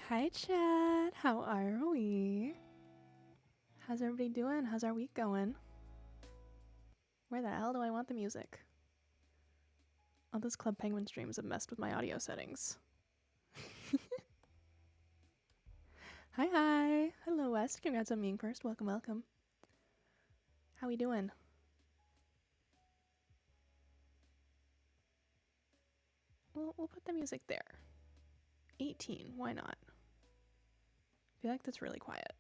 Hi, Chad. How are we? How's everybody doing? How's our week going? Where the hell do I want the music? All those Club Penguin streams have messed with my audio settings. Hi. Hello, West. Congrats on being first. Welcome, welcome. How we doing? We'll put the music there. 18. Why not? I feel like that's really quiet.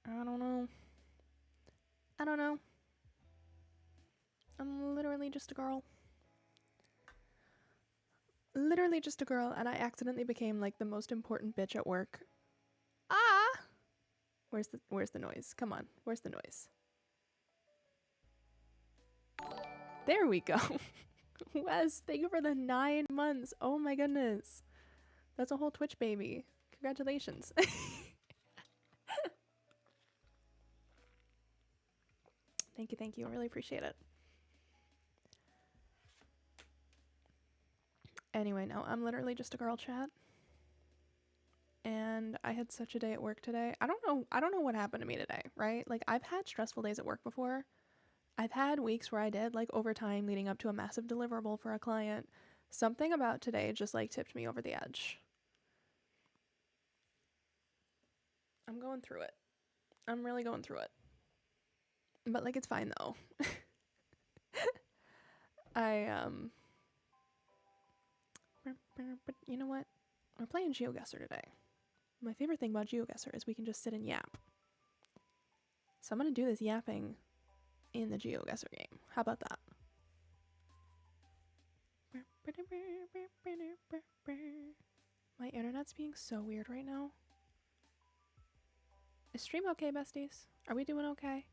I don't know. I'm literally just a girl. Literally just a girl, and I accidentally became like the most important bitch at work. Ah! Where's the noise? Come on, where's the noise? There we go. Wes, thank you for the 9 months. Oh my goodness. That's a whole Twitch baby. Congratulations. Thank you. I really appreciate it. Anyway, no, I'm literally just a girl, chat. And I had such a day at work today. I don't know what happened to me today, right? Like, I've had stressful days at work before. I've had weeks where I did like overtime leading up to a massive deliverable for a client. Something about today just like tipped me over the edge. I'm going through it. I'm really going through it. But like, it's fine though. But you know what? We're playing GeoGuessr today. My favorite thing about GeoGuessr is we can just sit and yap. So I'm gonna do this yapping in the GeoGuessr game. How about that? My internet's being so weird right now. Is stream okay, besties? Are we doing okay?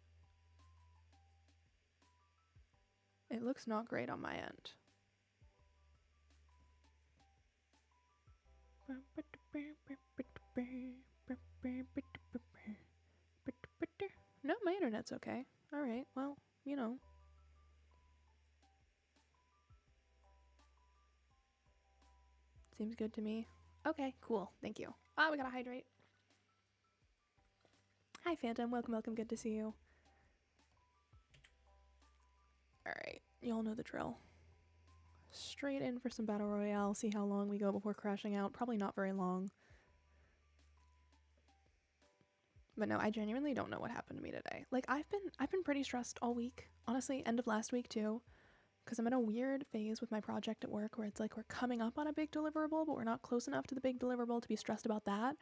It looks not great on my end. No, my internet's okay. Alright, well, you know. Seems good to me. Okay, cool. Thank you. We gotta hydrate. Hi, Phantom. Welcome. Good to see you. Alright, y'all know the drill. Straight in for some Battle Royale. See how long we go before crashing out. Probably not very long. But no, I genuinely don't know what happened to me today. Like, I've been pretty stressed all week. Honestly, end of last week too. Because I'm in a weird phase with my project at work where it's like we're coming up on a big deliverable, but we're not close enough to the big deliverable to be stressed about that.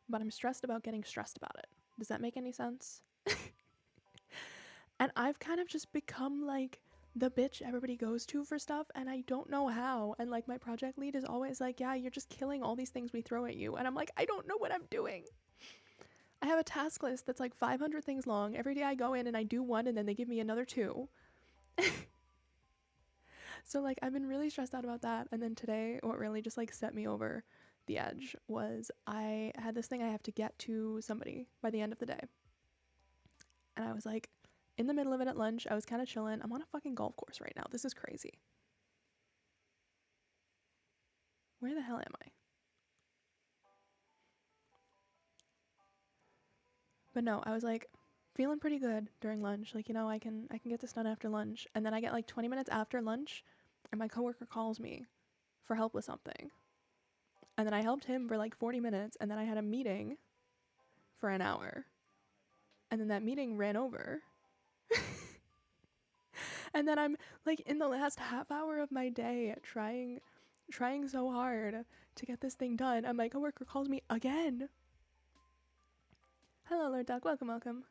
But I'm stressed about getting stressed about it. Does that make any sense? And I've kind of just become like the bitch everybody goes to for stuff, and I don't know how. And like, my project lead is always like, yeah, you're just killing all these things we throw at you. And I'm like, I don't know what I'm doing. I have a task list that's like 500 things long. Every day I go in and I do one, and then they give me another 2. So like, I've been really stressed out about that. And then today, what really just like set me over the edge was I had this thing I have to get to somebody by the end of the day. And I was like, in the middle of it at lunch, I was kind of chilling. I'm on a fucking golf course right now. This is crazy. Where the hell am I? But no, I was like feeling pretty good during lunch. Like, you know, I can get this done after lunch. And then I get like 20 minutes after lunch and my coworker calls me for help with something. And then I helped him for like 40 minutes, and then I had a meeting for an hour. And then that meeting ran over. And then I'm like in the last half hour of my day trying so hard to get this thing done, and my coworker calls me again. Hello, Lord Duck. Welcome.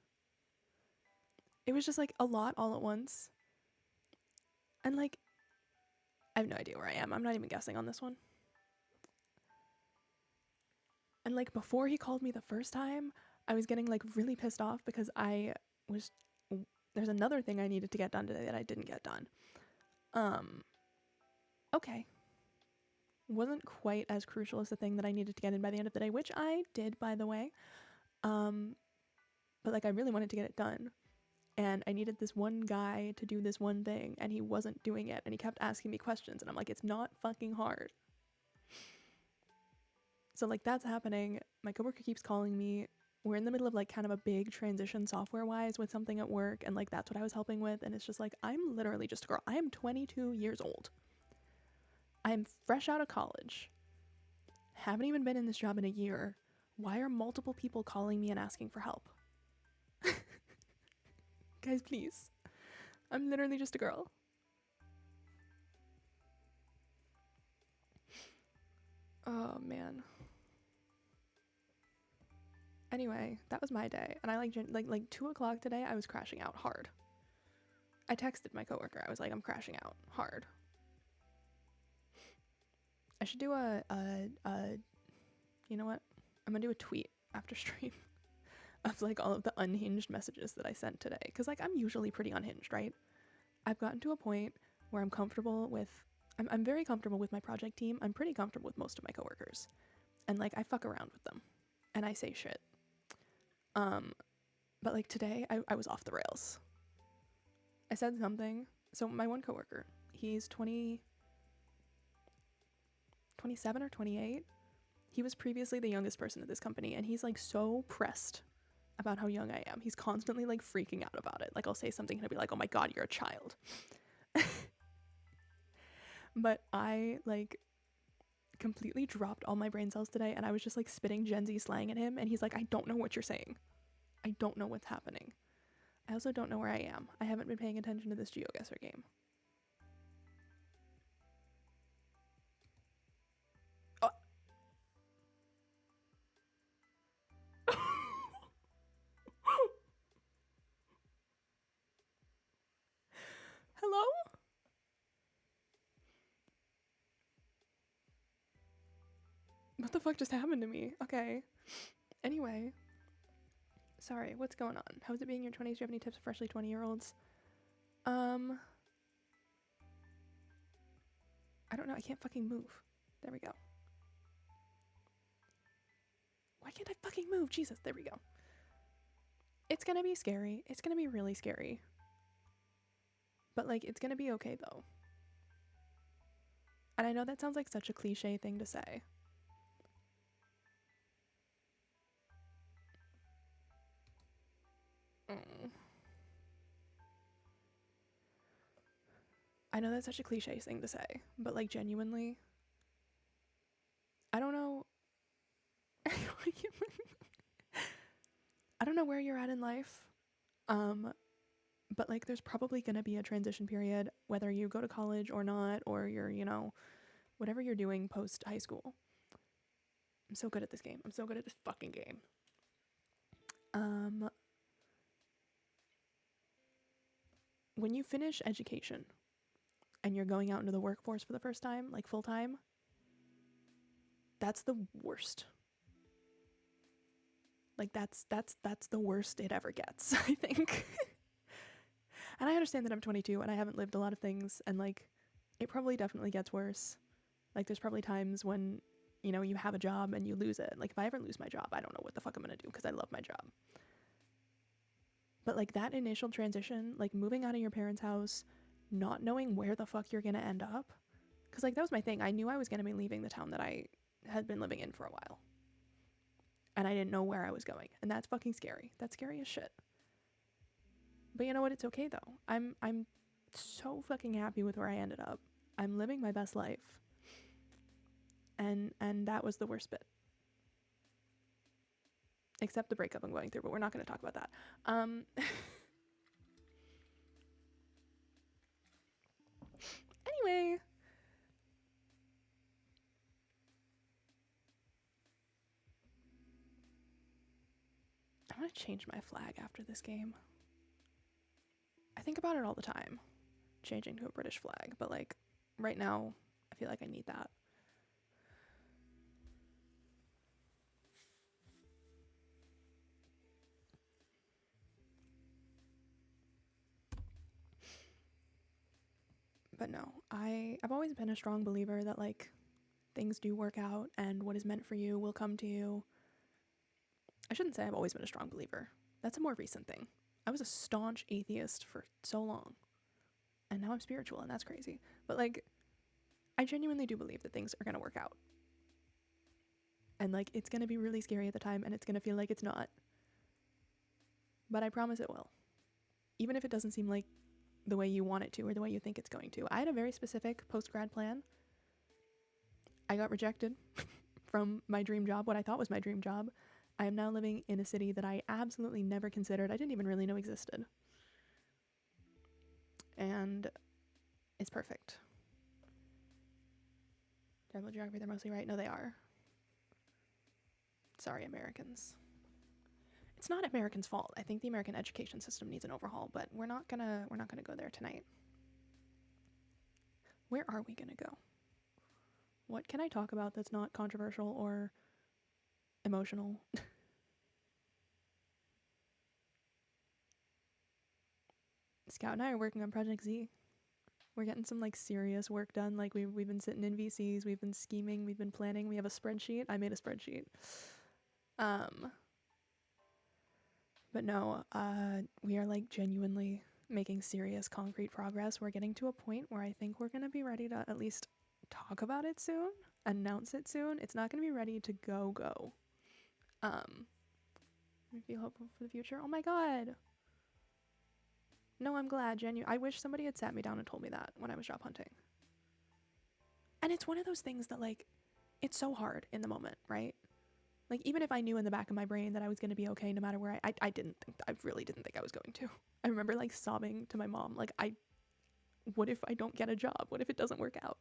It was just like a lot all at once. And like, I have no idea where I am. I'm not even guessing on this one. And like, before he called me the first time, I was getting like really pissed off because there's another thing I needed to get done today that I didn't get done. Okay. Wasn't quite as crucial as the thing that I needed to get in by the end of the day, which I did, by the way. But like, I really wanted to get it done. And I needed this one guy to do this one thing, and he wasn't doing it. And he kept asking me questions, and I'm like, it's not fucking hard. So like that's happening. My coworker keeps calling me. We're in the middle of like kind of a big transition software wise with something at work, and like that's what I was helping with, and it's just like I'm literally just a girl. I am 22 years old. I'm fresh out of college. Haven't even been in this job in a year. Why are multiple people calling me and asking for help? Guys, please. I'm literally just a girl. Oh man. Anyway, that was my day, and I like 2 o'clock today. I was crashing out hard. I texted my coworker. I was like, I'm crashing out hard. I should do you know what? I'm gonna do a tweet after stream of like all of the unhinged messages that I sent today, because like I'm usually pretty unhinged, right? I've gotten to a point where I'm comfortable with. I'm very comfortable with my project team. I'm pretty comfortable with most of my coworkers, and like I fuck around with them, and I say shit. But like today, I was off the rails. I said something. So my one coworker, he's 27 or 28. He was previously the youngest person at this company, and he's like so pressed about how young I am. He's constantly like freaking out about it. Like I'll say something and he'll be like, "Oh my god, you're a child." But I like completely dropped all my brain cells today, and I was just like spitting Gen Z slang at him, and he's like, "I don't know what you're saying. I don't know what's happening. I also don't know where I am. I haven't been paying attention to this GeoGuessr game." Oh. Hello? What the fuck just happened to me? Okay. Anyway. Sorry, what's going on? How's it being in your 20s? Do you have any tips for freshly 20-year-olds? I don't know. I can't fucking move. There we go. Why can't I fucking move? Jesus, there we go. It's gonna be scary. It's gonna be really scary. But, like, it's gonna be okay, though. And I know that sounds like such a cliche thing to say. I know that's such a cliche thing to say, but, like, genuinely, I don't know. I don't know where you're at in life. But like there's probably going to be a transition period, whether you go to college or not, or you're, you know, whatever you're doing post high school. I'm so good at this game. I'm so good at this fucking game. When you finish education and you're going out into the workforce for the first time, like full time, that's the worst. Like that's the worst it ever gets, I think. And I understand that I'm 22 and I haven't lived a lot of things, and like it probably definitely gets worse. Like there's probably times when, you know, you have a job and you lose it. Like if I ever lose my job, I don't know what the fuck I'm gonna do because I love my job. But like that initial transition, like moving out of your parents' house, not knowing where the fuck you're gonna end up, because like that was my thing. I knew I was gonna be leaving the town that I had been living in for a while, and I didn't know where I was going, and that's fucking scary. That's scary as shit. But you know what? It's okay though. I'm so fucking happy with where I ended up. I'm living my best life. And that was the worst bit. Except the breakup I'm going through, but we're not going to talk about that. Anyway. I'm going to change my flag after this game. I think about it all the time, changing to a British flag, but like right now, I feel like I need that. But no, I've always been a strong believer that like things do work out and what is meant for you will come to you. I shouldn't say I've always been a strong believer. That's a more recent thing. I was a staunch atheist for so long. And now I'm spiritual, and that's crazy. But like, I genuinely do believe that things are going to work out. And like, it's gonna be really scary at the time, and it's gonna feel like it's not. But I promise it will. Even if it doesn't seem like the way you want it to or the way you think it's going to. I had a very specific post-grad plan. I got rejected from my dream job, what I thought was my dream job. I am now living in a city that I absolutely never considered. I didn't even really know existed. And it's perfect. Terrible geography, they're mostly right. No, they are. Sorry, Americans. It's not Americans' fault. I think the American education system needs an overhaul, but we're not gonna go there tonight. Where are we gonna go? What can I talk about that's not controversial or emotional? Scout and I are working on Project Z. We're getting some like serious work done. Like we've been sitting in VCs, we've been scheming, we've been planning. We have a spreadsheet. I made a spreadsheet. But no, we are like genuinely making serious concrete progress. We're getting to a point where I think we're gonna be ready to at least talk about it soon, announce it soon. It's not gonna be ready to go. I feel hopeful for the future. Oh my god. No, I'm glad, I wish somebody had sat me down and told me that when I was job hunting. And it's one of those things that like, it's so hard in the moment, right? Like, even if I knew in the back of my brain that I was going to be okay no matter where I really didn't think I was going to. I remember like sobbing to my mom, like, what if I don't get a job? What if it doesn't work out?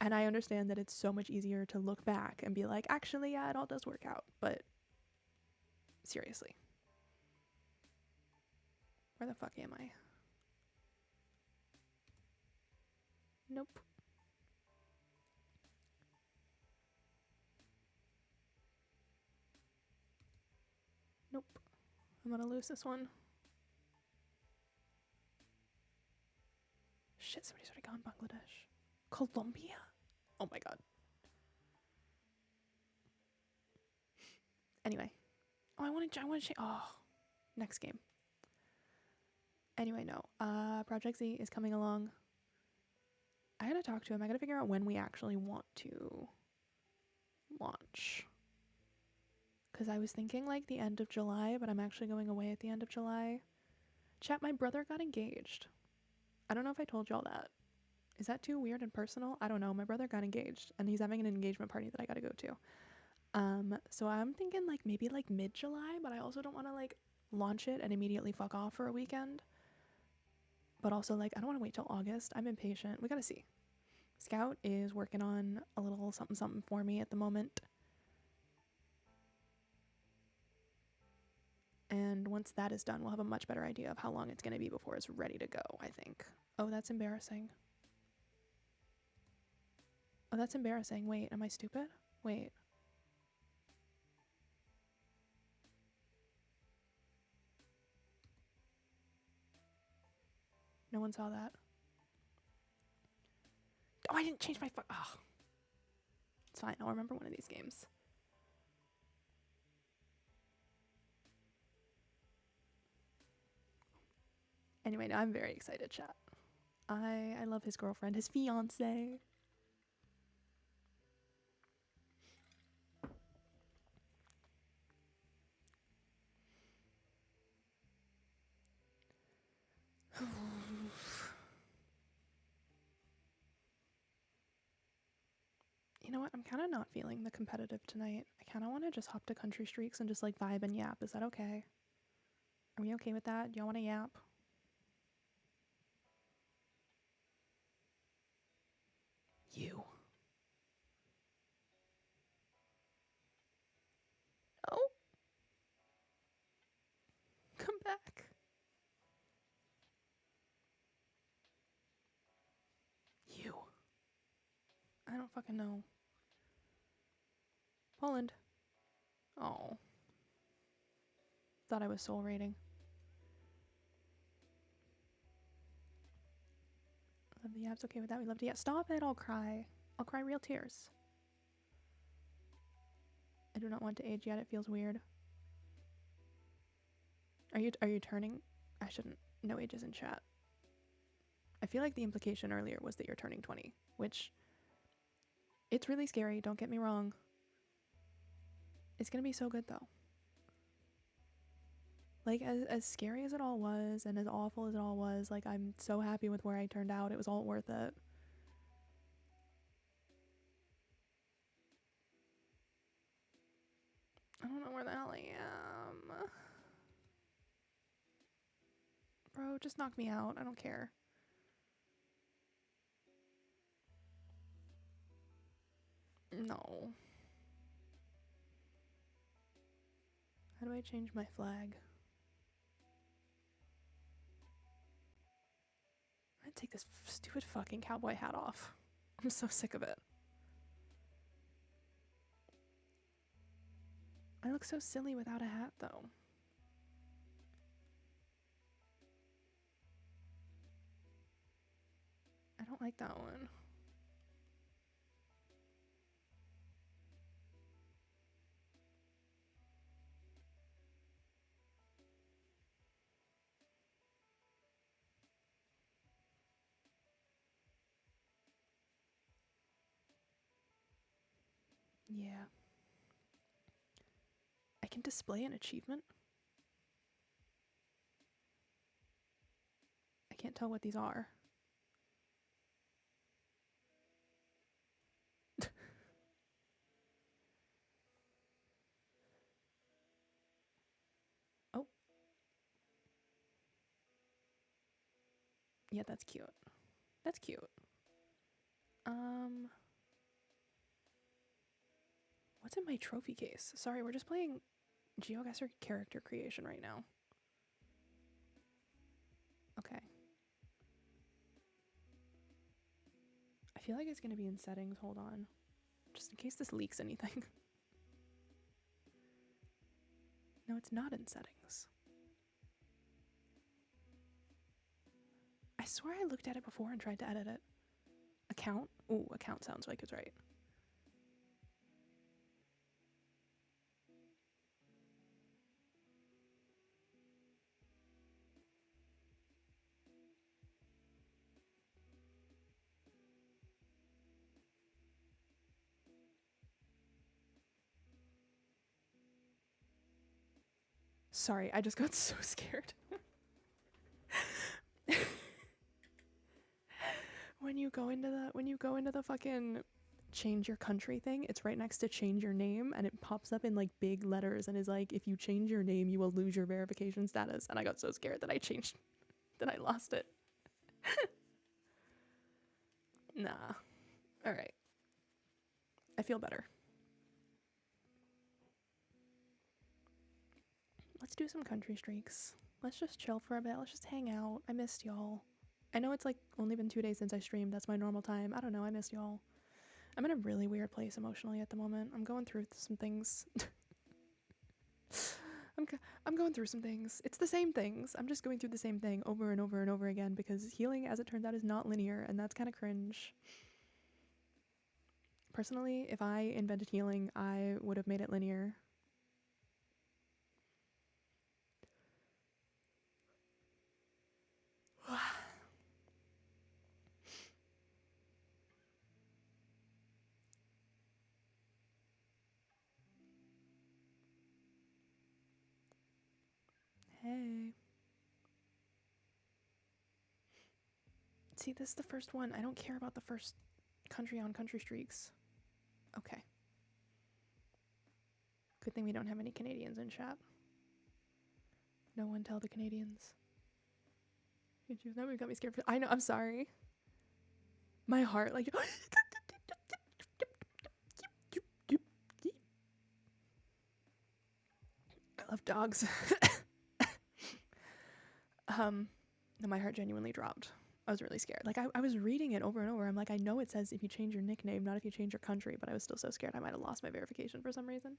And I understand that it's so much easier to look back and be like, actually, yeah, it all does work out. But seriously, where the fuck am I? Nope. Nope. I'm gonna lose this one. Shit, somebody's already gone Bangladesh. Colombia? Oh my god. Anyway. Oh, I want to change. Oh, next game. Anyway, no. Project Z is coming along. I gotta talk to him. I gotta figure out when we actually want to launch. Because I was thinking like the end of July, but I'm actually going away at the end of July. Chat, my brother got engaged. I don't know if I told y'all that. Is that too weird and personal? I don't know. My brother got engaged, and he's having an engagement party that I gotta go to. So I'm thinking like maybe like mid-July, but I also don't want to like launch it and immediately fuck off for a weekend. But also like I don't want to wait till August. I'm impatient. We gotta see. Scout is working on a little something for me at the moment. And once that is done, we'll have a much better idea of how long it's going to be before it's ready to go, I think. Oh, that's embarrassing. Oh, that's embarrassing. Wait, am I stupid? Wait. No one saw that. Oh, I didn't change my oh. It's fine. I'll remember one of these games. Anyway, no, I'm very excited, chat. I love his girlfriend, his fiance. You know what? I'm kind of not feeling the competitive tonight. I kind of want to just hop to country streaks and just like vibe and yap. Is that okay? Are we okay with that? Y'all want to yap? You. Oh. Come back. You. I don't fucking know. Poland. Oh. Thought I was soul rating. Love the yaps. Okay with that. We love to yap. Stop it. I'll cry. I'll cry real tears. I do not want to age yet. It feels weird. Are you turning? I shouldn't. No ages in chat. I feel like the implication earlier was that you're turning 20, which It's really scary, don't get me wrong. It's gonna be so good though. Like, as scary as it all was, and as awful as it all was, like, I'm so happy with where I turned out. It was all worth it. I don't know where the hell I am. Bro, just knock me out. I don't care. No. How do I change my flag? I'm gonna take this stupid fucking cowboy hat off. I'm so sick of it. I look so silly without a hat, though. I don't like that one. Yeah. I can display an achievement. I can't tell what these are. Oh. Yeah, that's cute. That's cute. What's in my trophy case? Sorry, we're just playing GeoGuessr character creation right now. Okay. I feel like it's gonna be in settings. Hold on. Just in case this leaks anything. No, it's not in settings. I swear I looked at it before and tried to edit it. Account? Ooh, account sounds like it's right. Sorry, I just got so scared. When you go into the fucking change your country thing, it's right next to change your name, and it pops up in like big letters and is like, if you change your name, you will lose your verification status. And I got so scared that I lost it. Nah. All right. I feel better. Let's do some country streaks. Let's just chill for a bit. Let's just hang out. I missed y'all. I know it's like only been 2 days since I streamed. That's my normal time. I don't know. I missed y'all. I'm in a really weird place emotionally at the moment. I'm going through some things. I'm going through some things. It's the same things. I'm just going through the same thing over and over and over again because healing, as it turns out, is not linear, and that's kind of cringe. Personally, if I invented healing, I would have made it linear. Hey. See, this is the first one. I don't care about the first country on country streaks. Okay. Good thing we don't have any Canadians in chat. No one tell the Canadians. That got me scared. I know, I'm sorry. My heart, like... I love dogs. No, my heart genuinely dropped. I was really scared. Like, I was reading it over and over. I'm like, I know it says if you change your nickname, not if you change your country, but I was still so scared I might have lost my verification for some reason.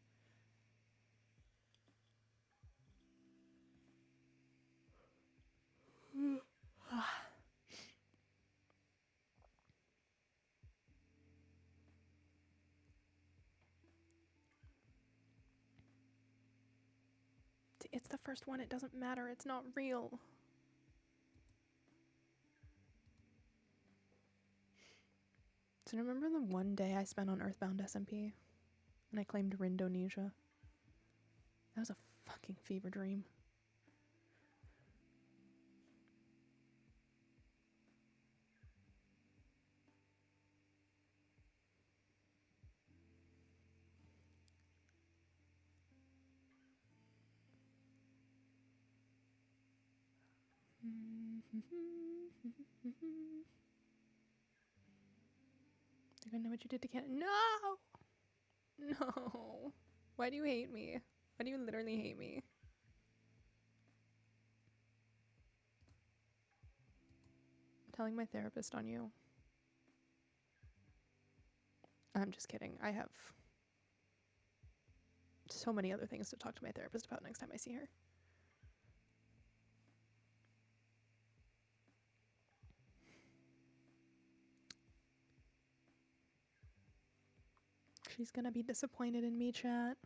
It's the first one. It doesn't matter. It's not real. So remember the one day I spent on Earthbound SMP and I claimed Rindonesia? That was a fucking fever dream. You're gonna know what you did to Canada. No! No. Why do you hate me? Why do you literally hate me? I'm telling my therapist on you. I'm just kidding. I have so many other things to talk to my therapist about next time I see her. She's gonna be disappointed in me, chat.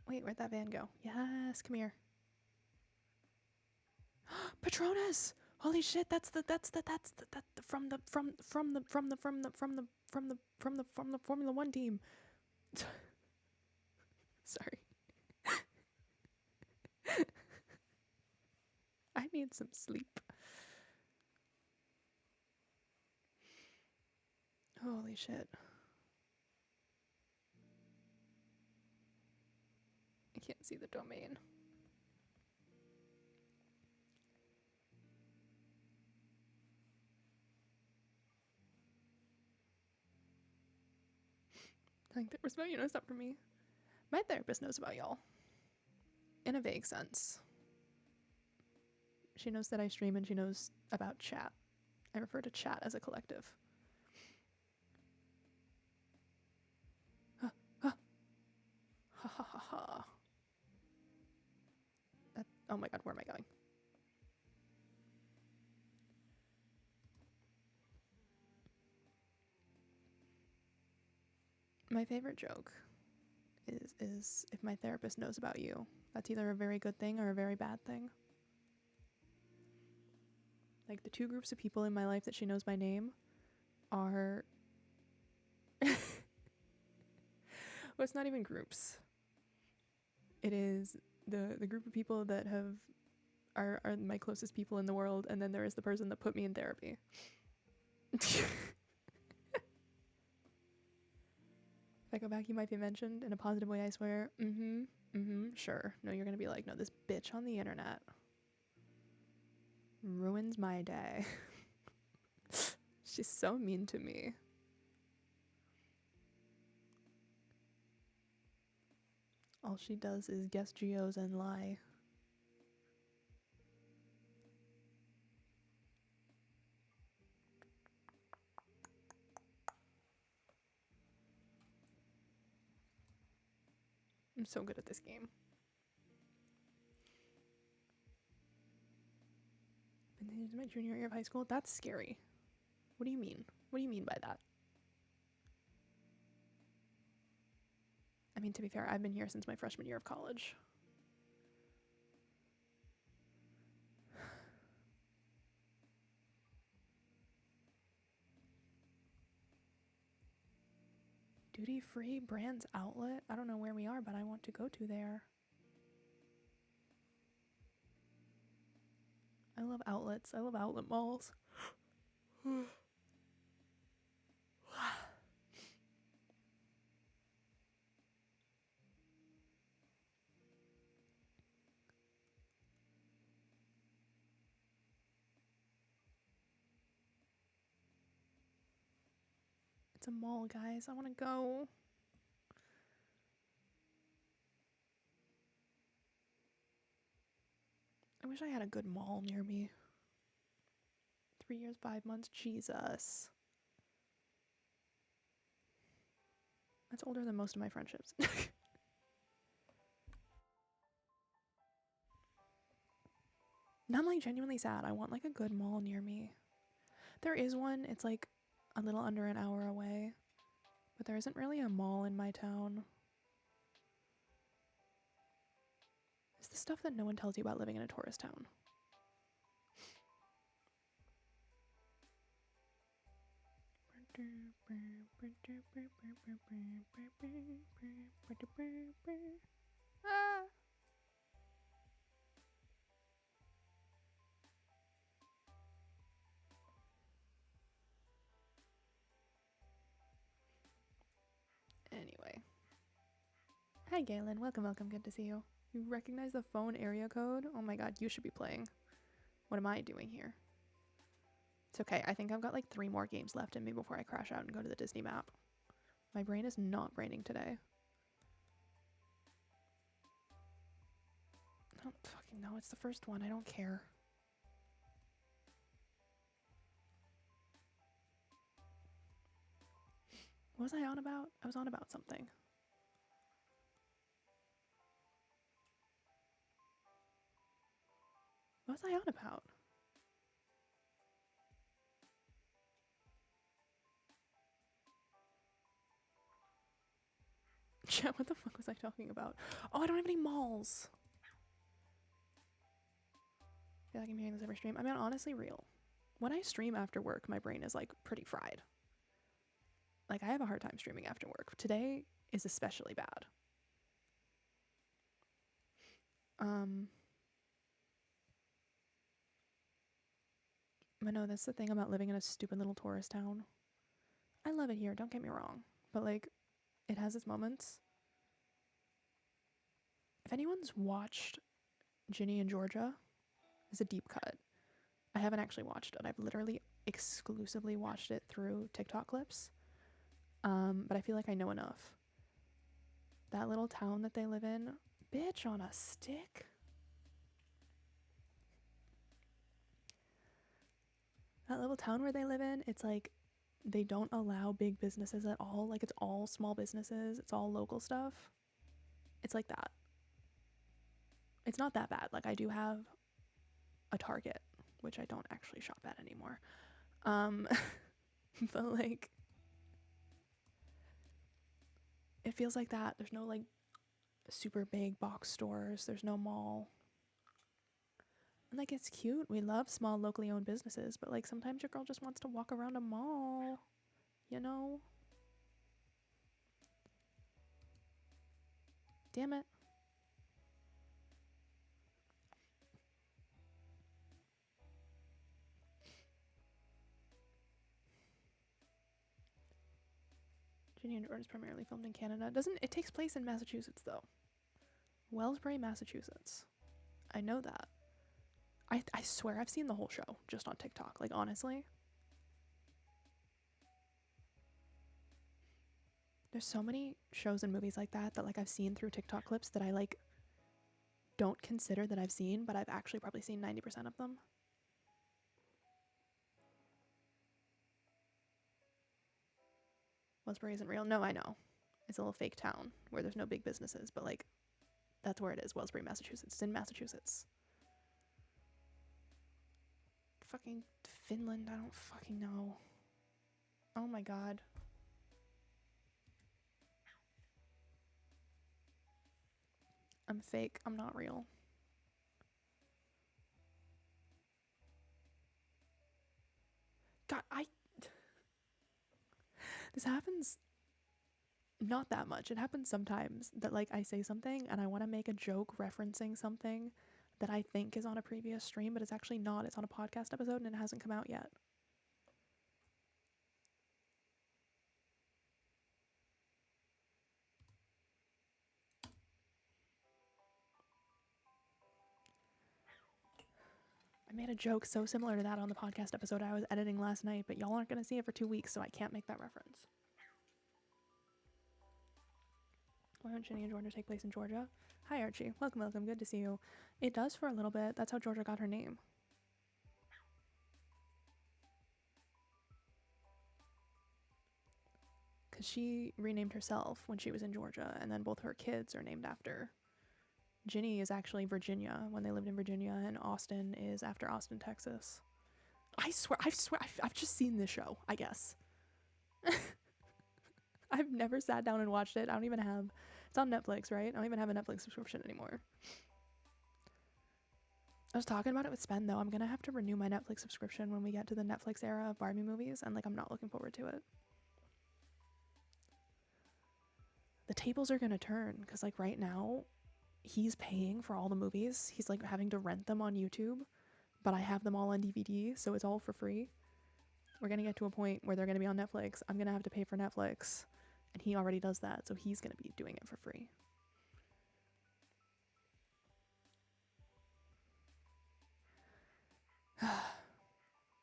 Wait, where'd that van go? Yes, come here. Patronus! Holy shit, that's the from the Formula One team. Sorry. I need some sleep. Holy shit. I can't see the domain. I think therapist about you knows that for me. My therapist knows about y'all. In a vague sense. She knows that I stream and she knows about chat. I refer to chat as a collective. Ha ha ha ha ha ha. Oh my god, where am I going? My favorite joke is if my therapist knows about you, that's either a very good thing or a very bad thing. Like the two groups of people in my life that she knows by name are well, it's not even groups. It is the group of people that are my closest people in the world, and then there is the person that put me in therapy. If I go back, you might be mentioned in a positive way, I swear. Sure. No, you're gonna be like, no, this bitch on the internet ruins my day. She's so mean to me. All she does is guess geos and lie. I'm so good at this game. This is my junior year of high school? That's scary. What do you mean? What do you mean by that? I mean, to be fair, I've been here since my freshman year of college. Duty-free brands outlet? I don't know where we are, but I want to go to there. I love outlets. I love outlet malls. It's a mall, guys. I want to go. I wish I had a good mall near me. 3 years, 5 months. Jesus. That's older than most of my friendships. Now I'm like genuinely sad. I want like a good mall near me. There is one. It's like a little under an hour away. But there isn't really a mall in my town. It's the stuff that no one tells you about living in a tourist town. Ah. Anyway. Hi, Galen. Welcome, welcome. Good to see you. You recognize the phone area code? Oh my god, you should be playing. What am I doing here? It's okay. I think I've got like 3 more games left in me before I crash out and go to the Disney map. My brain is not braining today. I don't fucking know. It's the first one. I don't care. What was I on about? I was on about something. What was I on about? Chat, what the fuck was I talking about? Oh, I don't have any malls. I feel like I'm hearing this every stream. I mean, honestly, real. When I stream after work, my brain is like pretty fried. Like, I have a hard time streaming after work. Today is especially bad. But no, that's the thing about living in a stupid little tourist town. I love it here, don't get me wrong. But like, it has its moments. If anyone's watched Ginny and Georgia, it's a deep cut. I haven't actually watched it. I've literally exclusively watched it through TikTok clips. But I feel like I know enough. That little town that they live in, bitch on a stick. That little town where they live in, it's like they don't allow big businesses at all. Like, it's all small businesses. It's all local stuff. It's like that. It's not that bad. Like, I do have a Target, which I don't actually shop at anymore. But like, it feels like that. There's no like super big box stores. There's no mall. And like, it's cute. We love small locally owned businesses, but like sometimes your girl just wants to walk around a mall, you know? Damn it. Ginny and George is primarily filmed in Canada. It takes place in Massachusetts though. Wellsbury, Massachusetts. I know that. I swear I've seen the whole show just on TikTok. Like, honestly. There's so many shows and movies like that like I've seen through TikTok clips that I like don't consider that I've seen, but I've actually probably seen 90% of them. Wellsbury isn't real. No, I know. It's a little fake town where there's no big businesses, but like that's where it is. Wellsbury, Massachusetts. It's in Massachusetts. Fucking Finland. I don't fucking know. Oh my god. I'm fake. I'm not real. God, this happens not that much. It happens sometimes that like I say something and I want to make a joke referencing something that I think is on a previous stream, but it's actually not. It's on a podcast episode and it hasn't come out yet. I made a joke so similar to that on the podcast episode I was editing last night, but y'all aren't going to see it for 2 weeks, so I can't make that reference. Why don't Ginny and Georgia take place in Georgia? Hi, Archie. Welcome, welcome. Good to see you. It does for a little bit. That's how Georgia got her name. Because she renamed herself when she was in Georgia, and then both her kids are named after. Ginny is actually Virginia when they lived in Virginia, and Austin is after Austin, Texas. I swear, I've just seen this show, I guess. I've never sat down and watched it. I don't even have, it's on Netflix, right? I don't even have a Netflix subscription anymore. I was talking about it with Spen, though. I'm going to have to renew my Netflix subscription when we get to the Netflix era of Barbie movies, and like, I'm not looking forward to it. the tables are gonna turn, because like right now he's paying for all the movies. He's like having to rent them on YouTube, but I have them all on DVD, so it's all for free. We're gonna get to a point where they're gonna be on Netflix. I'm gonna have to pay for Netflix, and he already does that, so he's gonna be doing it for free.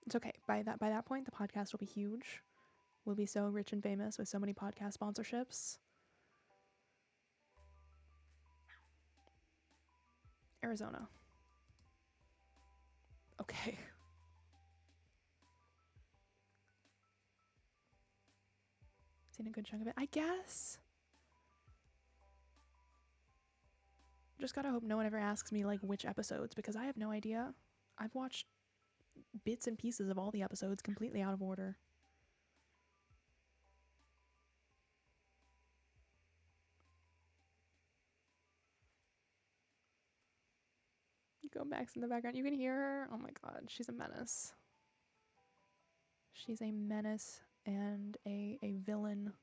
It's okay. By that point, the podcast will be huge. We'll be so rich and famous with so many podcast sponsorships. Arizona. Okay. Seen a good chunk of it, I guess. Just gotta hope no one ever asks me like which episodes, because I have no idea. I've watched bits and pieces of all the episodes completely out of order. Go back in the background. You can hear her. Oh my god, she's a menace. She's a menace and a villain.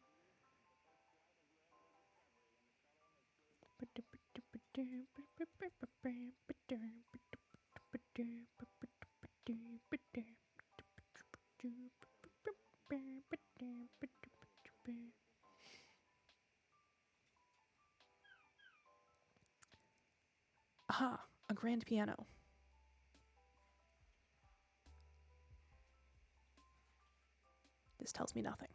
Aha, a grand piano. This tells me nothing.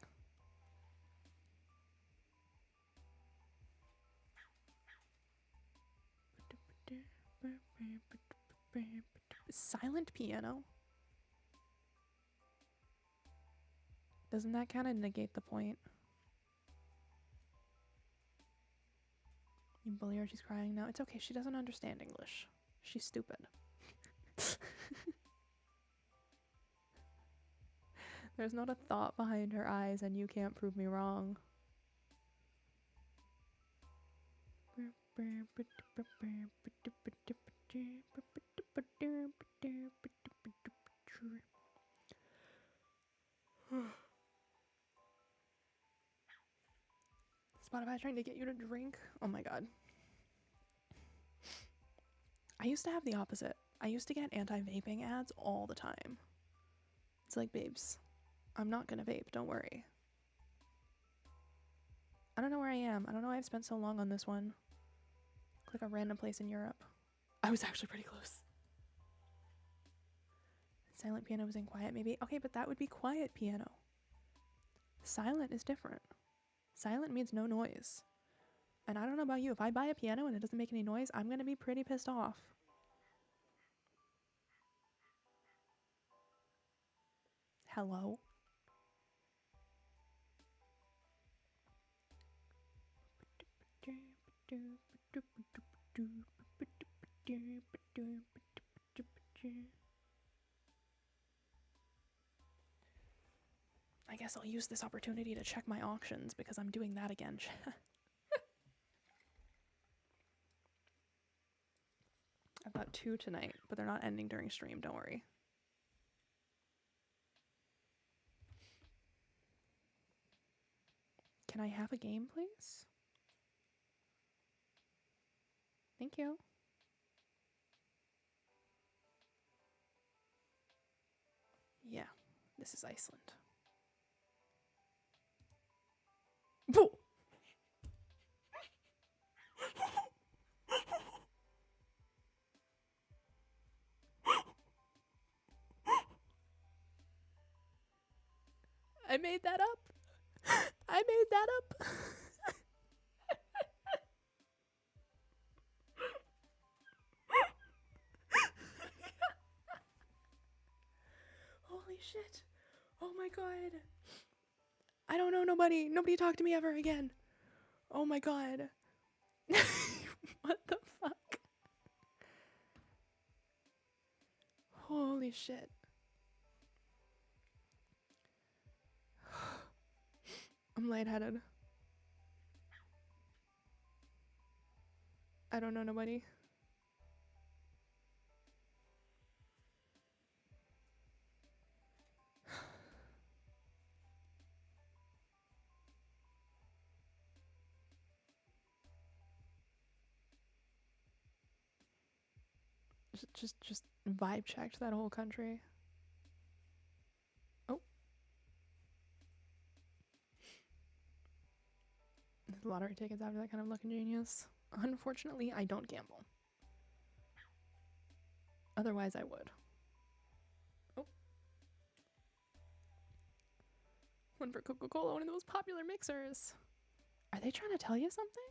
Silent piano? Doesn't that kind of negate the point? You bully her, she's crying now. It's okay, she doesn't understand English. She's stupid. There's not a thought behind her eyes, and you can't prove me wrong. Spotify trying to get you to drink? Oh my god. I used to have the opposite. I used to get anti-vaping ads all the time. It's like, babes, I'm not gonna vape, don't worry. I don't know where I am. I don't know why I've spent so long on this one. Click a random place in Europe. I was actually pretty close. Silent piano was in quiet, maybe. Okay, but that would be quiet piano. Silent is different. Silent means no noise. And I don't know about you, if I buy a piano and it doesn't make any noise, I'm gonna be pretty pissed off. Hello? I guess I'll use this opportunity to check my auctions because I'm doing that again. I've got 2 tonight, but they're not ending during stream, don't worry. Can I have a game, please? Thank you. Yeah, this is Iceland. Boo! I made that up. I made that up. Holy shit. Oh my god. I don't know nobody. Nobody talk to me ever again. Oh my god. What the fuck? Holy shit. I'm lightheaded. I don't know nobody. Just vibe checked that whole country. Oh, lottery tickets after that kind of looking genius. Unfortunately, I don't gamble. Otherwise, I would. Oh. One for Coca-Cola, one of the most popular mixers. Are they trying to tell you something?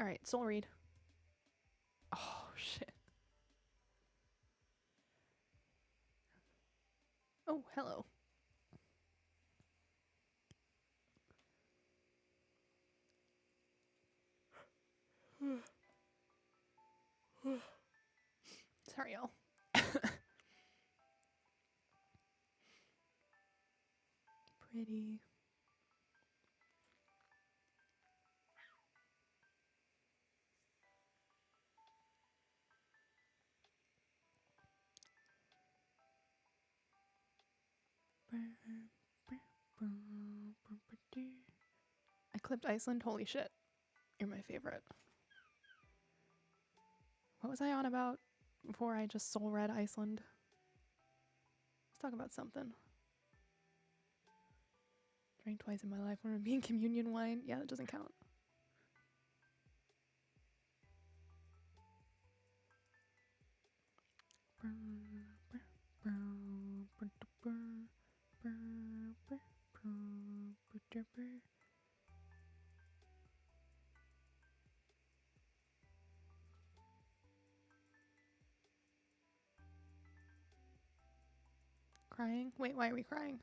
Alright, soul read. Oh, shit. Oh, hello. Sorry, y'all. Pretty. I clipped Iceland. Holy shit. You're my favorite. What was I on about before I just soul read Iceland? Let's talk about something. Drank twice in my life when being communion wine. Yeah, that doesn't count. Crying? Wait, why are we crying?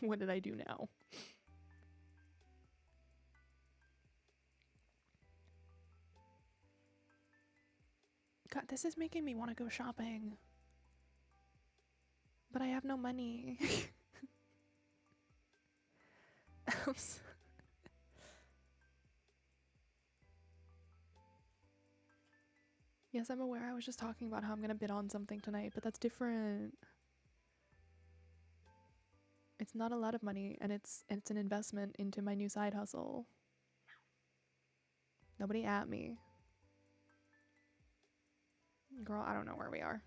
What did I do now? God, this is making me want to go shopping. But I have no money. Yes, I'm aware. I was just talking about how I'm gonna bid on something tonight, but that's different. It's not a lot of money, and it's an investment into my new side hustle. Nobody at me. Girl, I don't know where we are.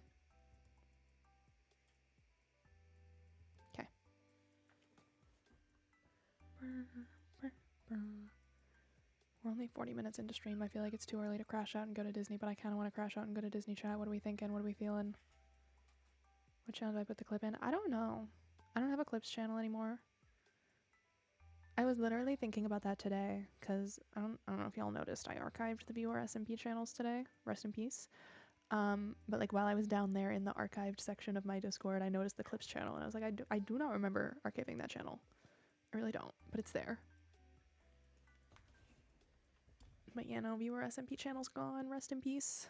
Okay. We're only 40 minutes into stream. I feel like it's too early to crash out and go to Disney, but I kind of want to crash out and go to Disney chat. What are we thinking? What are we feeling? What channel did I put the clip in? I don't know. I don't have a clips channel anymore. I was literally thinking about that today because I don't know if y'all noticed. I archived the viewer SMP channels today. Rest in peace. But like while I was down there in the archived section of my Discord, I noticed the clips channel and I was like, I do not remember archiving that channel. I really don't, but it's there. But yeah, no, viewer SMP channel's gone. Rest in peace.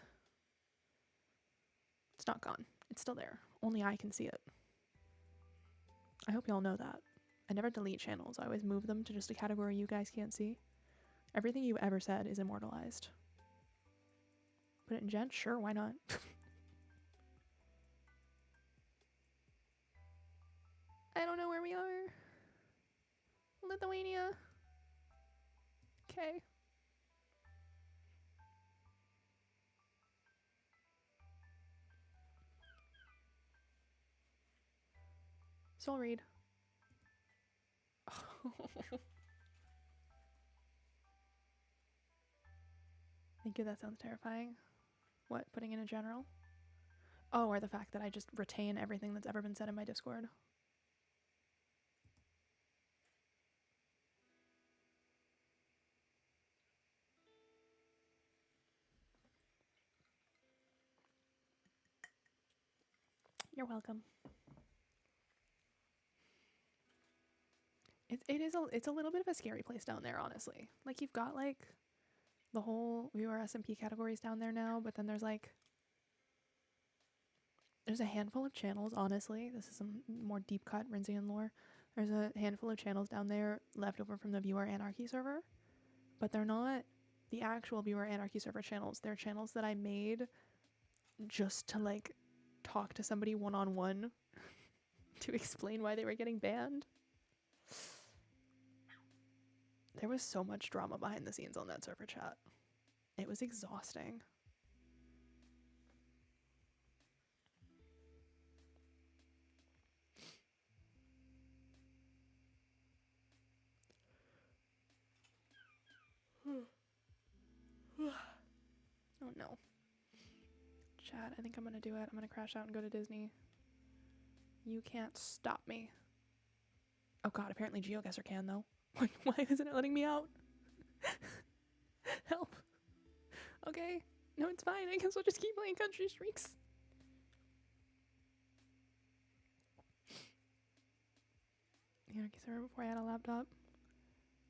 It's not gone. It's still there. Only I can see it. I hope y'all know that. I never delete channels. I always move them to just a category you guys can't see. Everything you ever said is immortalized. Put it in gent? Sure, why not? I don't know where we are. Lithuania. Okay. Soul read. Thank you, that sounds terrifying. What, putting in a general? Oh, or the fact that I just retain everything that's ever been said in my Discord. You're welcome. It's a little bit of a scary place down there, honestly. Like you've got like the whole viewer SMP categories down there now, but then there's a handful of channels, honestly. This is some more deep cut Rinzian lore. There's a handful of channels down there left over from the viewer anarchy server, but they're not the actual viewer anarchy server channels. They're channels that I made just to like talk to somebody one-on-one to explain why they were getting banned. There was so much drama behind the scenes on that server chat. It was exhausting. Oh no. Chat, I think I'm gonna do it. I'm gonna crash out and go to Disney. You can't stop me. Oh god, apparently GeoGuessr can though. Why isn't it letting me out? Help. Okay. No, it's fine. I guess I'll just keep playing Country Streaks. Anarchy server before I had a laptop.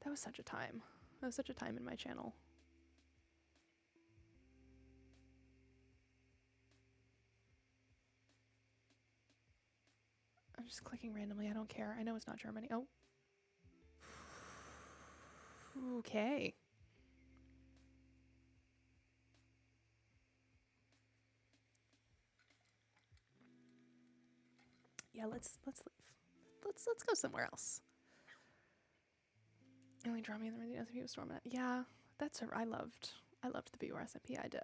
That was such a time. That was such a time in my channel. I'm just clicking randomly. I don't care. I know it's not Germany. Oh. Okay. Yeah, let's leave. Let's go somewhere else. Only draw me in the SMP was storming it. Yeah, that's her. I loved the VOR SMP. I did.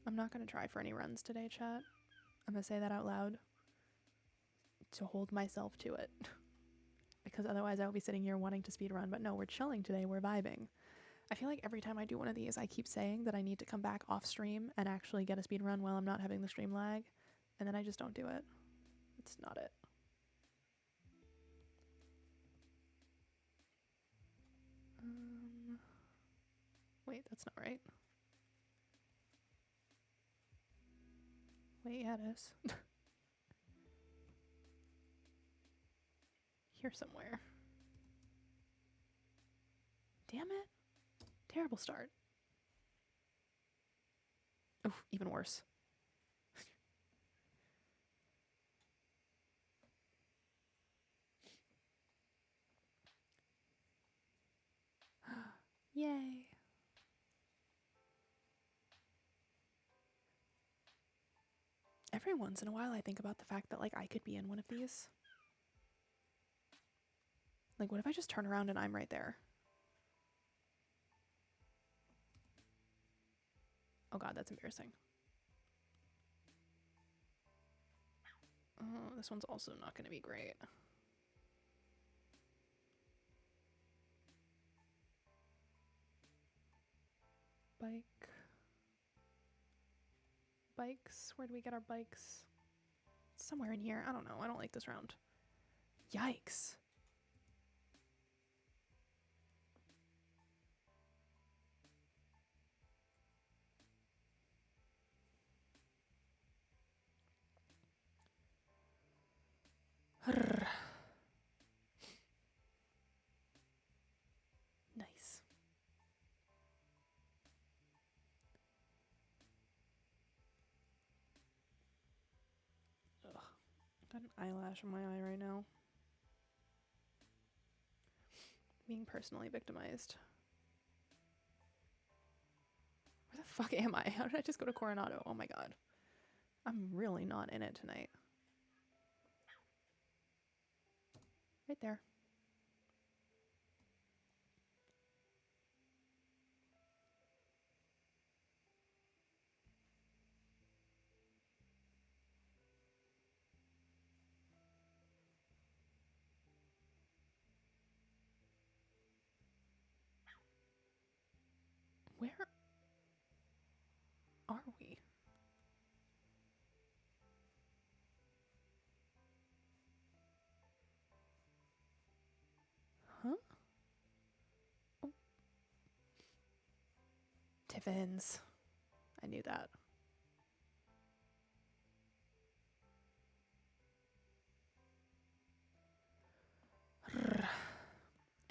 I'm not gonna try for any runs today, chat. I'm gonna say that out loud to hold myself to it. Because otherwise I will be sitting here wanting to speed run. But no, we're chilling today. We're vibing. I feel like every time I do one of these, I keep saying that I need to come back off stream and actually get a speed run while I'm not having the stream lag. And then I just don't do it. It's not it. Wait, that's not right. Wait, yeah, it is. Here somewhere. Damn it. Terrible start. Oof, even worse. Yay. Every once in a while I think about the fact that like I could be in one of these. Like what if I just turn around and I'm right there? Oh god, that's embarrassing. Oh, this one's also not going to be great. Bike. Bikes. Where do we get our bikes? Somewhere in here. I don't know. I don't like this round. Yikes. Nice. Ugh. Got an eyelash in my eye right now. Being personally victimized. Where the fuck am I? How did I just go to Coronado? Oh my god. I'm really not in it tonight. Right there. Where are we? Huh? Oh. Tiffins. I knew that.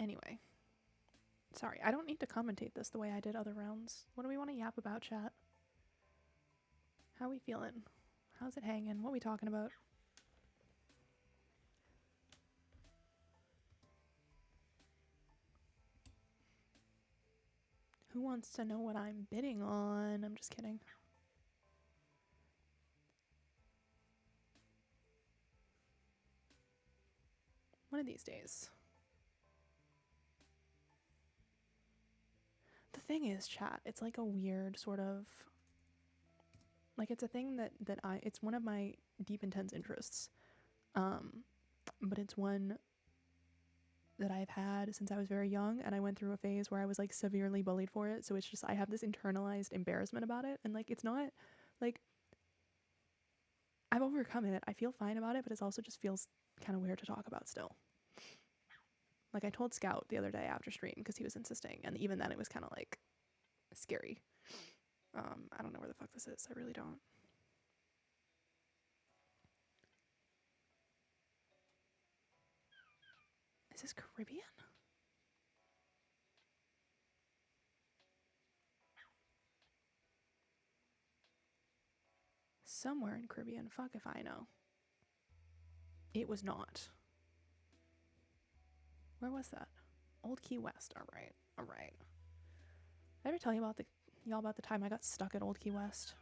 Anyway. Sorry, I don't need to commentate this the way I did other rounds. What do we want to yap about, chat? How we feeling? How's it hanging? What we talking about? Who wants to know what I'm bidding on? I'm just kidding. One of these days. The thing is, chat, it's like a weird sort of, like, it's a thing that it's one of my deep intense interests. But it's one that I've had since I was very young, and I went through a phase where I was like severely bullied for it. So it's just, I have this internalized embarrassment about it, and like, it's not like, I've overcome it. I feel fine about it, but it also just feels kind of weird to talk about still. Like, I told Scout the other day after stream because he was insisting, and even then it was kind of like scary. I don't know where the fuck this is. I really don't. Is this Caribbean? Somewhere in Caribbean. Fuck if I know. It was not. Where was that? Old Key West. All right. All right. Did I ever tell you about y'all about the time I got stuck at Old Key West?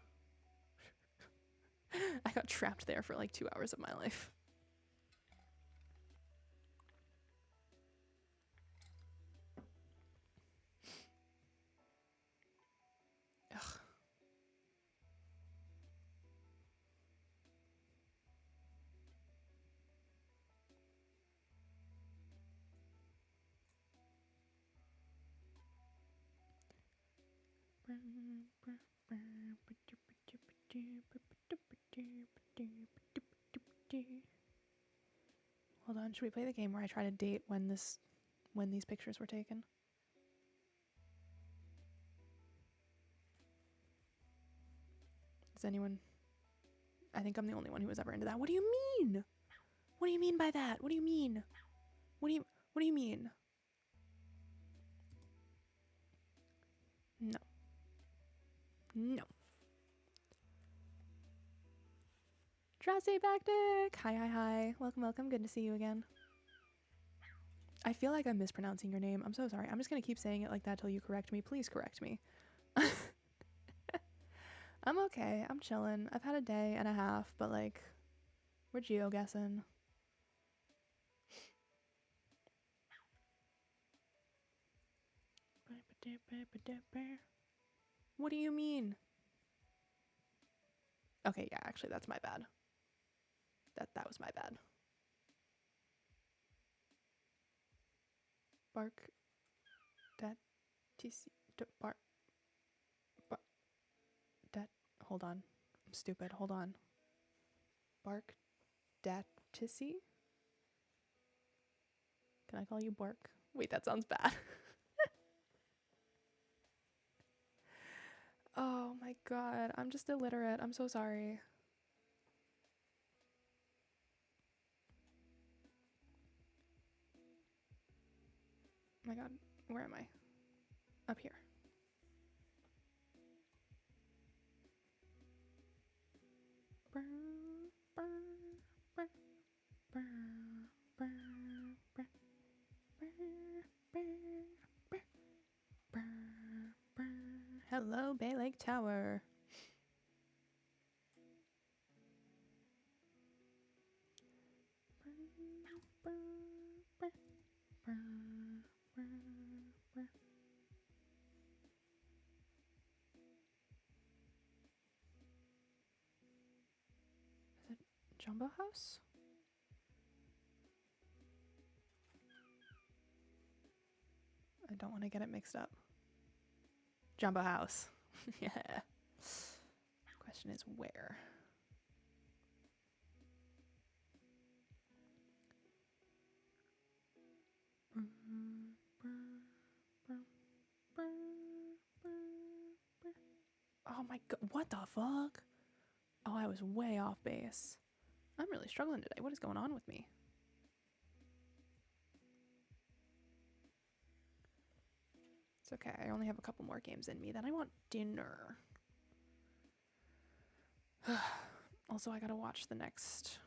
I got trapped there for like 2 hours of my life. Ugh. Hold on, should we play the game where I try to date when these pictures were taken? Does anyone? I think I'm the only one who was ever into that. What do you mean? What do you mean by that? What do you mean? What do you mean? No. No. Drasibactic! Hi. Welcome. Good to see you again. I feel like I'm mispronouncing your name. I'm so sorry. I'm just gonna keep saying it like that till you correct me. Please correct me. I'm okay. I'm chilling. I've had a day and a half, but like, we're geo-guessing. What do you mean? Okay, yeah, actually, that's my bad. That was my bad. Bark. Dat. TC. Bark. Dat. Hold on. I'm stupid. Hold on. Bark. Dat. Tissy? Can I call you Bark? Wait, that sounds bad. Oh my god. I'm just illiterate. I'm so sorry. Oh my god. Where am I? Up here. Hello, Bay Lake Tower. Is it Jumbo House? I don't want to get it mixed up. Jumbo House. Yeah. Question is where? Oh my god, what the fuck? Oh, I was way off base. I'm really struggling today. What is going on with me? It's okay. I only have a couple more games in me. Then I want dinner. Also, I gotta watch the next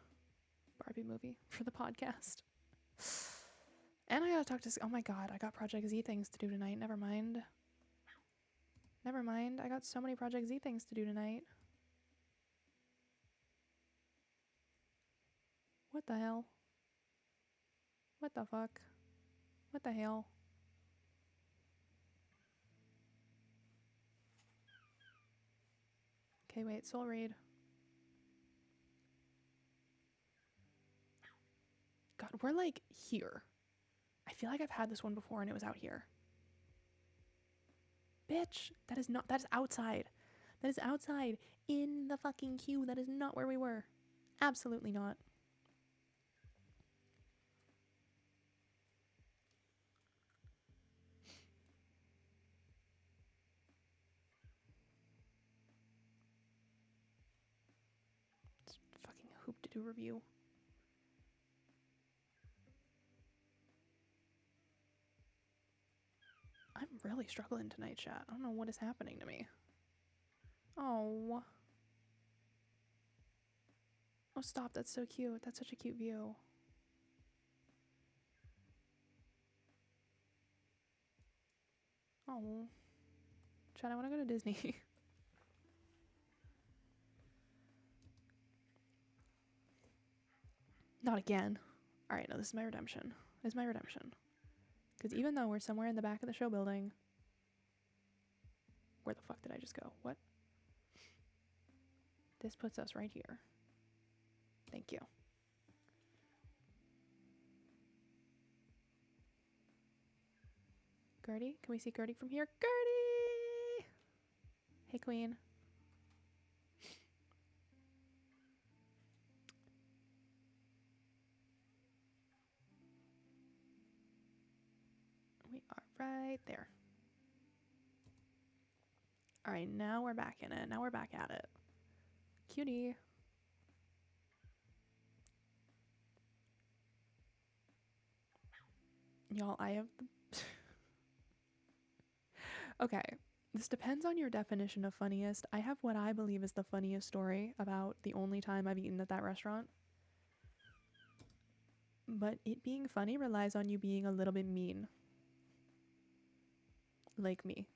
Barbie movie for the podcast. And I gotta talk to... Oh my god, I got Project Z things to do tonight. Never mind. I got so many Project Z things to do tonight. What the hell? What the fuck? What the hell? Okay, wait, soul read. God, we're like here. I feel like I've had this one before and it was out here. Bitch, that is outside. That is outside in the fucking queue. That is not where we were. Absolutely not. It's fucking hoop to do review. I'm really struggling tonight, chat. I don't know what is happening to me. Oh. Oh, stop. That's so cute. That's such a cute view. Oh. Chat, I want to go to Disney. Not again. Alright, no, this is my redemption. This is my redemption. Because even though we're somewhere in the back of the show building... Where the fuck did I just go? What? This puts us right here. Thank you. Gertie? Can we see Gertie from here? Gertie! Hey, queen. We are right there. Alright, now we're back in it. Now we're back at it. Cutie. Y'all, I have... Okay, this depends on your definition of funniest. I have what I believe is the funniest story about the only time I've eaten at that restaurant. But it being funny relies on you being a little bit mean. Like me.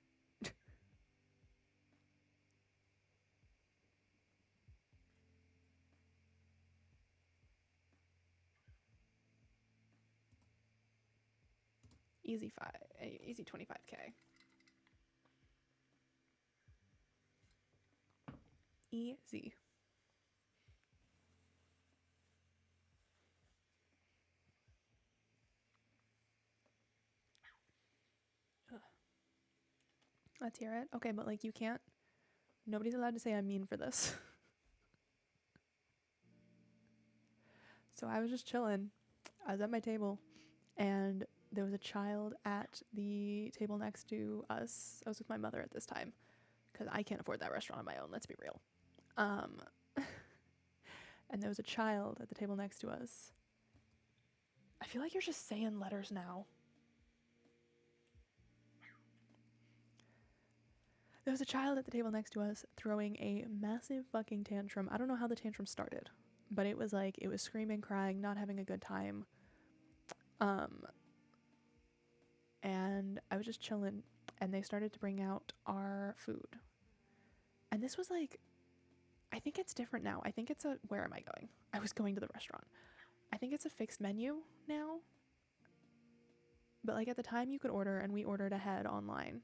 Easy 25K. Easy. Ugh. Let's hear it. Okay, but like you can't. Nobody's allowed to say I'm mean for this. So I was just chilling. I was at my table and there was a child at the table next to us. I was with my mother at this time because I can't afford that restaurant on my own. Let's be real. And there was a child at the table next to us. I feel like you're just saying letters now. There was a child at the table next to us throwing a massive fucking tantrum. I don't know how the tantrum started, but it was like, it was screaming, crying, not having a good time. And I was just chilling and they started to bring out our food. And this was like, I think it's different now. I think it's where am I going? I was going to the restaurant. I think it's a fixed menu now. But like at the time you could order and we ordered ahead online.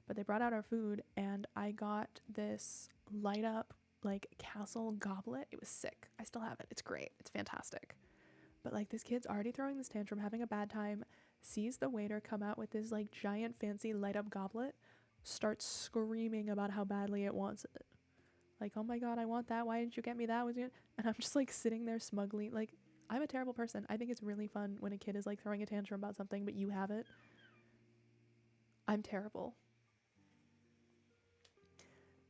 But they brought out our food and I got this light up like castle goblet. It was sick. I still have it. It's great. It's fantastic. But like this kid's already throwing this tantrum, having a bad time, sees the waiter come out with this like giant fancy light up goblet, starts screaming about how badly it wants it. Like, oh my God, I want that. Why didn't you get me that? And I'm just like sitting there smugly. Like, I'm a terrible person. I think it's really fun when a kid is like throwing a tantrum about something, but you have it. I'm terrible.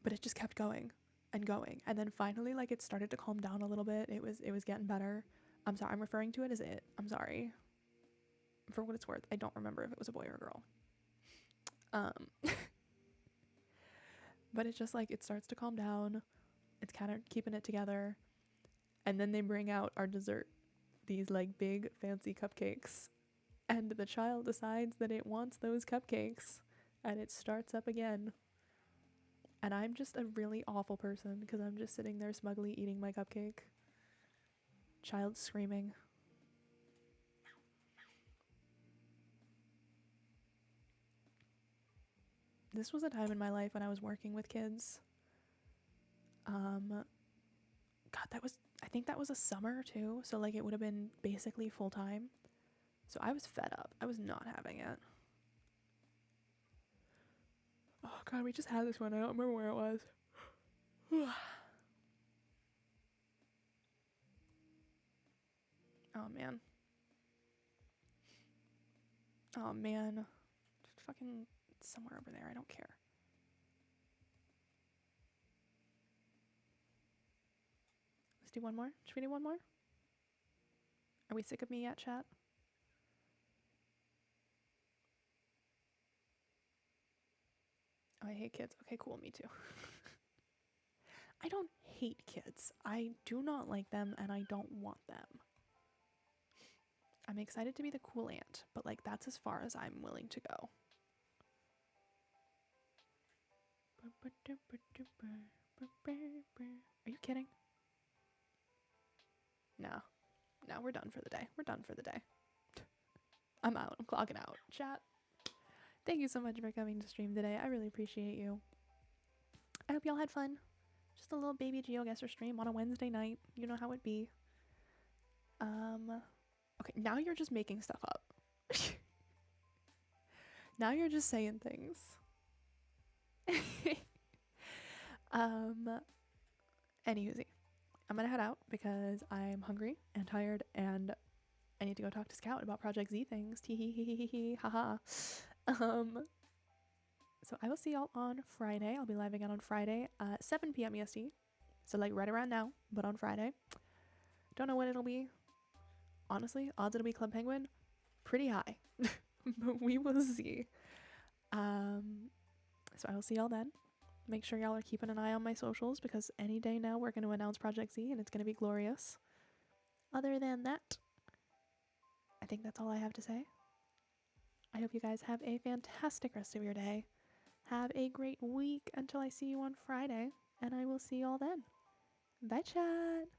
But it just kept going and going. And then finally, like, it started to calm down a little bit. It was getting better. I'm sorry. I'm referring to it as it. I'm sorry. For what it's worth, I don't remember if it was a boy or a girl. But it's just like, it starts to calm down. It's kind of keeping it together. And then they bring out our dessert. These like big fancy cupcakes. And the child decides that it wants those cupcakes. And it starts up again. And I'm just a really awful person because I'm just sitting there smugly eating my cupcake. Child screaming. This was a time in my life when I was working with kids. God, I think that was a summer too. So like it would have been basically full time. So I was fed up. I was not having it. Oh God, we just had this one. I don't remember where it was. Oh man. Oh man. Just fucking somewhere over there. I don't care. Let's do one more. Should we do one more? Are we sick of me yet, chat? Oh, I hate kids. Okay, cool. Me too. I don't hate kids. I do not like them and I don't want them. I'm excited to be the cool aunt, but like that's as far as I'm willing to go. Are you kidding? No. No, we're done for the day. We're done for the day. I'm out. I'm clogging out. Chat. Thank you so much for coming to stream today. I really appreciate you. I hope y'all had fun. Just a little baby GeoGuessr stream on a Wednesday night. You know how it be. Okay, now you're just making stuff up. Now you're just saying things. Anywho, I'm gonna head out because I'm hungry and tired and I need to go talk to Scout about Project Z things. Tee haha. So I will see y'all on Friday. I'll be live again on Friday, 7 p.m. EST. So like right around now, but on Friday. Don't know when it'll be. Honestly, odds it'll be Club Penguin, pretty high. But we will see. So I will see y'all then. Make sure y'all are keeping an eye on my socials because any day now we're going to announce Project Z and it's going to be glorious. Other than that, I think that's all I have to say. I hope you guys have a fantastic rest of your day. Have a great week until I see you on Friday, and I will see y'all then. Bye, chat!